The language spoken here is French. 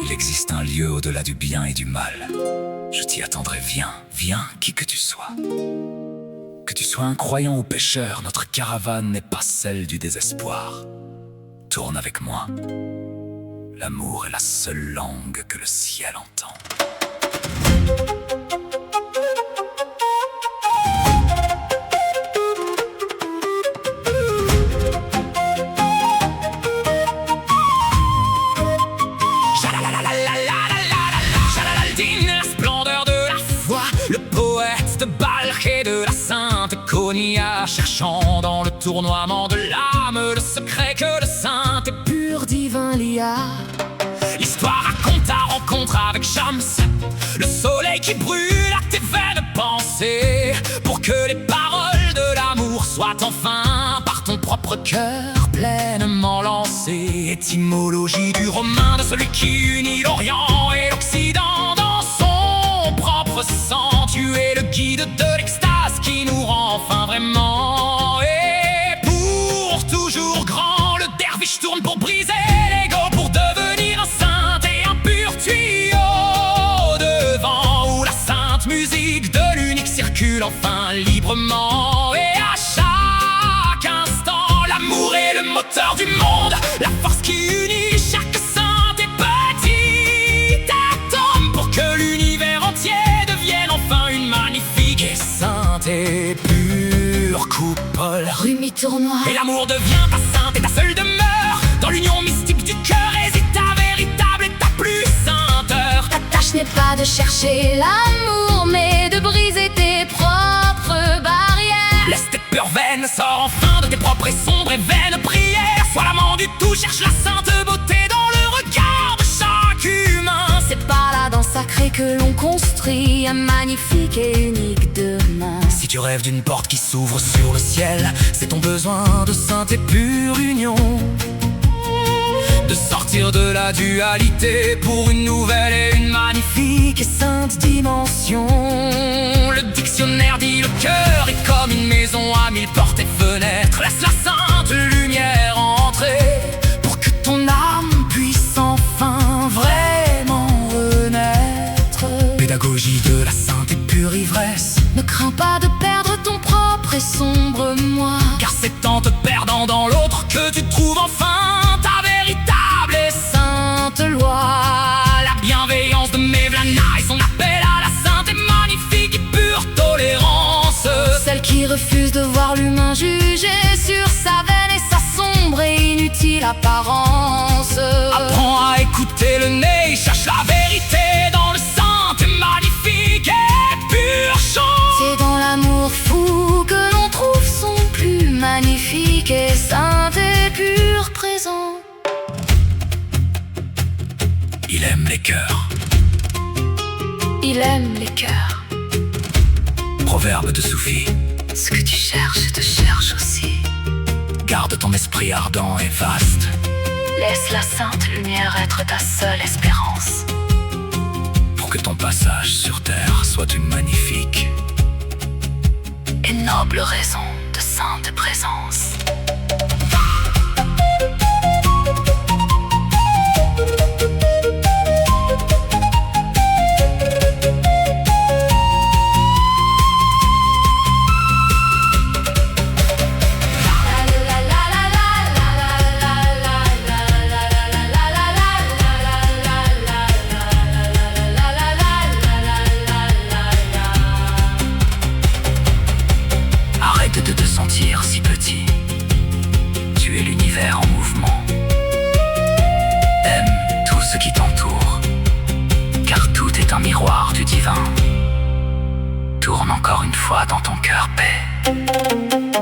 Il existe un lieu au-delà du bien et du mal. Je t'y attendrai, viens, viens, qui que tu sois. Que tu sois un croyant ou pécheur, notre caravane n'est pas celle du désespoir. Tourne avec moi. L'amour est la seule langue que le ciel entend. La splendeur de la foi, le poète de Balkh et de la sainte Konya, cherchant dans le tournoiement de l'âme le secret que le saint et pur divin lia. L'histoire raconte ta rencontre avec Shams, le soleil qui brûle à tes veines pensées, pour que les paroles de l'amour soient enfin par ton propre cœur pleinement lancées. Étymologie du romain de celui qui unit l'Orient et l'Occident dans son propre sang. Tu es le guide de l'extase qui nous rend enfin vraiment. Et pour toujours grand, le derviche tourne pour briser l'ego, pour devenir un saint et un pur tuyau devant, où la sainte musique de l'unique circule enfin librement. Et à chaque instant, l'amour est le moteur du monde, la force qui unit chaque saint et petit atome, pour que l'univers entier devienne enfin une magnifique et sainte et pure coupole. Rumi tournoi. Et l'amour devient ta sainte et ta seule demeure, dans l'union mystique du cœur réside ta véritable et ta plus sainte heure. Ta tâche n'est pas de chercher l'amour, mais de briser tes propres barrières. Laisse tes peurs vaines, sors enfin de tes propres et sombres et vaines prières. Sois l'amant du tout, cherche la sainte beauté dans le regard de chaque humain. C'est par la danse sacrée que l'on construit un magnifique et unique demain. Si tu rêves d'une porte qui s'ouvre sur le ciel, c'est ton besoin de sainte et pure union, de sortir de la dualité pour une nouvelle et une magnifique et sainte dimension. Le dictionnaire dit le cœur est comme une maison à 1000 portes et fenêtres. Laisse la sainte lumière entrer, pour que ton âme puisse enfin vraiment renaître. Pédagogie de la sainte et pure ivresse. Ne crains pas de perdre ton propre et sombre moi, Car c'est en te perdant dans l'autre que tu trouves enfin ta véritable et sainte loi. La bienveillance de Mevlana et son appel à la sainte et magnifique et pure tolérance. celle qui refuse de voir l'humain jugé sur sa vaine et sa sombre et inutile apparence. Apprends à écouter le nez, cherche la vérité dans le saint et magnifique et pur chant. C'est dans l'amour fou que l'on trouve son plus magnifique et saint et pur présent. Il aime les cœurs. Il aime les cœurs. Proverbe de Soufi. Ce que tu cherches, je te cherche aussi. Garde ton esprit ardent et vaste. Laisse la sainte lumière être ta seule espérance, Pour que ton passage sur terre soit une magnifique et noble raison de sainte présence. Arrête de te sentir si petit. Tu es l'univers en mouvement. Aime tout ce qui t'entoure, car tout est un miroir du divin. Tourne encore une fois dans ton cœur paix.